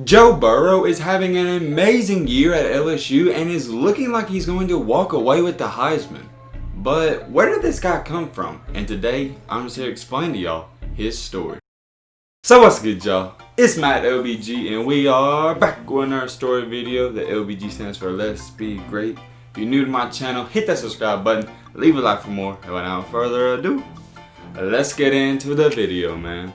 Joe Burrow is having an amazing year at LSU and is looking like he's going to walk away with the Heisman. But where did this guy come from? And today, I'm just here to explain to y'all his story. So what's good, y'all? It's Matt LBG and we are back with another story video. The LBG stands for Let's Be Great. If you're new to my channel, hit that subscribe button, leave a like for more, and without further ado, let's get into the video, man.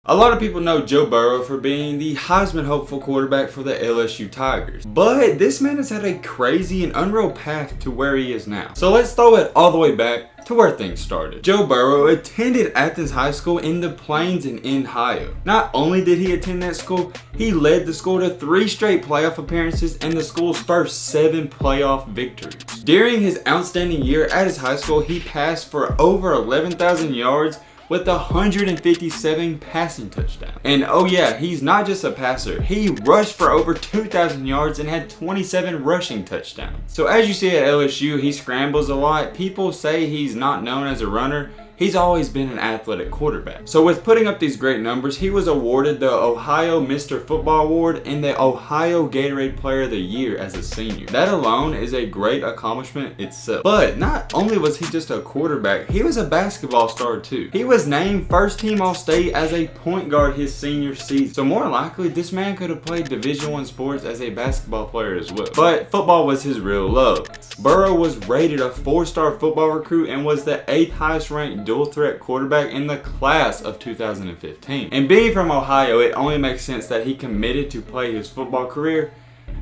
A lot of people know Joe Burrow for being the Heisman hopeful quarterback for the LSU Tigers. But this man has had a crazy and unreal path to where he is now. So let's throw it all the way back to where things started. Joe Burrow attended Athens High School in the Plains in Ohio. Not only did he attend that school, he led the school to 3 straight playoff appearances and the school's first 7 playoff victories. During his outstanding year at his high school, he passed for over 11,000 yards with 157 passing touchdowns. And oh yeah, he's not just a passer. He rushed for over 2,000 yards and had 27 rushing touchdowns. So as you see at LSU, he scrambles a lot. People say he's not known as a runner. He's always been an athletic quarterback. So with putting up these great numbers, he was awarded the Ohio Mr. Football Award and the Ohio Gatorade Player of the Year as a senior. That alone is a great accomplishment itself. But not only was he just a quarterback, he was a basketball star too. He was named first team All-State as a point guard his senior season. So more likely, this man could have played Division I sports as a basketball player as well. But football was his real love. Burrow was rated a 4-star football recruit and was the 8th highest ranked dual threat quarterback in the class of 2015. And being from Ohio, it only makes sense that he committed to play his football career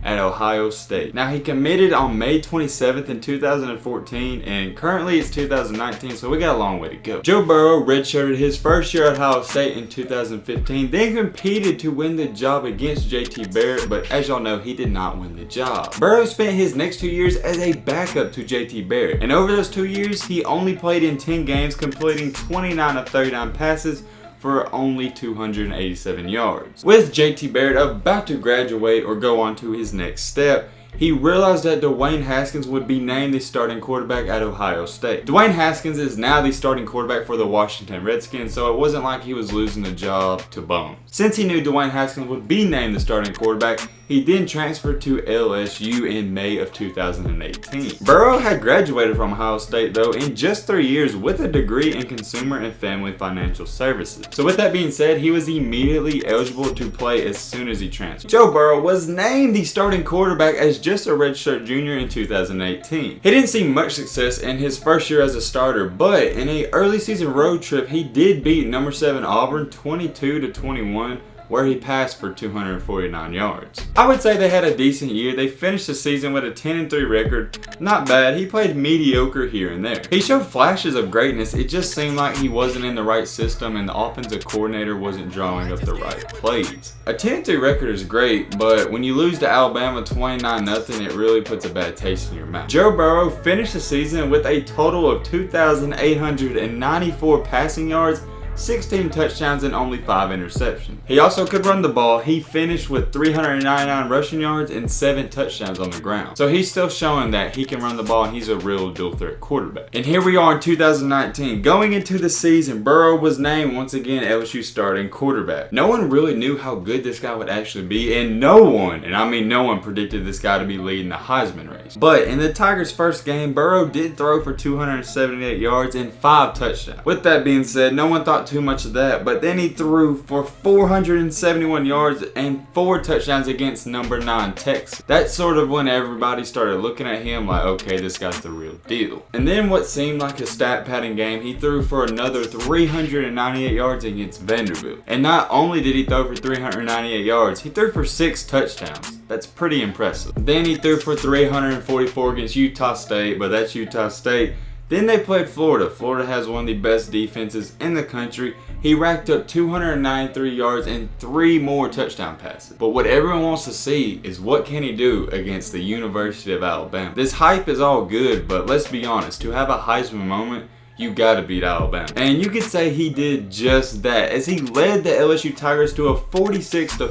at Ohio State. Now he committed on May 27th in 2014 and currently it's 2019, so we got a long way to go. Joe Burrow redshirted his first year at Ohio State in 2015, then competed to win the job against JT Barrett, but as y'all know, he did not win the job. Burrow spent his next 2 years as a backup to JT Barrett, and over those 2 years, he only played in 10 games, completing 29 of 39 passes for only 287 yards. With JT Barrett about to graduate or go on to his next step, he realized that Dwayne Haskins would be named the starting quarterback at Ohio State. Dwayne Haskins is now the starting quarterback for the Washington Redskins, so it wasn't like he was losing the job to Bones. Since he knew Dwayne Haskins would be named the starting quarterback, he then transferred to LSU in May of 2018. Burrow had graduated from Ohio State though in just 3 years with a degree in consumer and family financial services. So with that being said, he was immediately eligible to play as soon as he transferred. Joe Burrow was named the starting quarterback as just a redshirt junior in 2018. He didn't see much success in his first year as a starter, but in an early season road trip, he did beat number 7 Auburn 22-21, where he passed for 249 yards. I would say they had a decent year. They finished the season with a 10-3 record. Not bad. He played mediocre here and there. He showed flashes of greatness. It just seemed like he wasn't in the right system and the offensive coordinator wasn't drawing up the right plays. A 10-3 record is great, but when you lose to Alabama 29-0, it really puts a bad taste in your mouth. Joe Burrow finished the season with a total of 2,894 passing yards, 16 touchdowns and only 5 interceptions. He also could run the ball. He finished with 399 rushing yards and 7 touchdowns on the ground. So he's still showing that he can run the ball and he's a real dual threat quarterback. And here we are in 2019. Going into the season, Burrow was named once again LSU starting quarterback. No one really knew how good this guy would actually be, and no one, and I mean no one, predicted this guy to be leading the Heisman race. But in the Tigers' first game, Burrow did throw for 278 yards and 5 touchdowns. With that being said, no one thought too much of that, but then he threw for 471 yards and 4 touchdowns against number 9 Texas. That's sort of when everybody started looking at him like, okay, this guy's the real deal. And then what seemed like a stat padding game, he threw for another 398 yards against Vanderbilt. And not only did he throw for 398 yards, he threw for 6 touchdowns. That's pretty impressive. Then he threw for 344 against Utah State, but that's Utah State. Then they played Florida. Florida has one of the best defenses in the country. He racked up 293 yards and 3 more touchdown passes. But what everyone wants to see is what can he do against the University of Alabama. This hype is all good, but let's be honest, to have a Heisman moment, you gotta beat Alabama. And you could say he did just that, as he led the LSU Tigers to a 46-41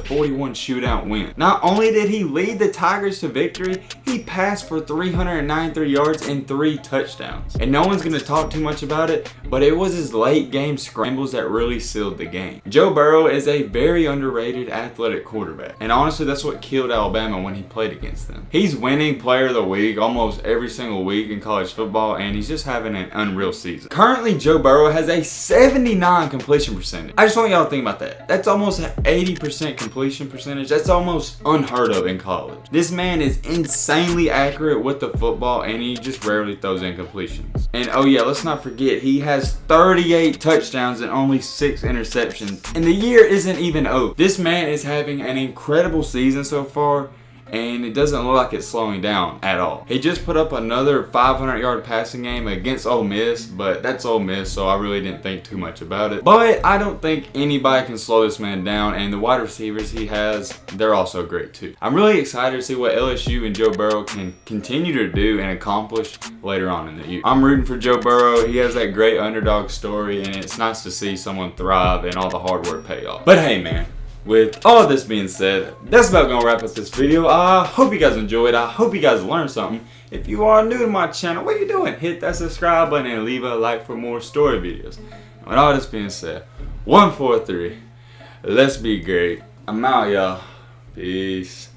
shootout win. Not only did he lead the Tigers to victory, he passed for 393 yards and 3 touchdowns. And no one's gonna talk too much about it, but it was his late game scrambles that really sealed the game. Joe Burrow is a very underrated athletic quarterback, and honestly that's what killed Alabama when he played against them. He's winning player of the week almost every single week in college football, and he's just having an unreal season. Currently, Joe Burrow has a 79 completion percentage. I just want y'all to think about that. That's almost an 80% completion percentage. That's almost unheard of in college. This man is insanely accurate with the football, and he just rarely throws incompletions. And oh yeah, let's not forget, he has 38 touchdowns and only 6 interceptions, and the year isn't even over. This man is having an incredible season so far, and it doesn't look like it's slowing down at all. He just put up another 500-yard passing game against Ole Miss, but that's Ole Miss, so I really didn't think too much about it. But I don't think anybody can slow this man down, and the wide receivers he has, they're also great too. I'm really excited to see what LSU and Joe Burrow can continue to do and accomplish later on in the year. I'm rooting for Joe Burrow. He has that great underdog story, and it's nice to see someone thrive and all the hard work pay off. But hey man, with all this being said, that's about gonna wrap up this video. I hope you guys enjoyed. I hope you guys learned something. If you are new to my channel, what are you doing? Hit that subscribe button and leave a like for more story videos. And with all this being said, 1, 4, 3, let's be great. I'm out, y'all. Peace.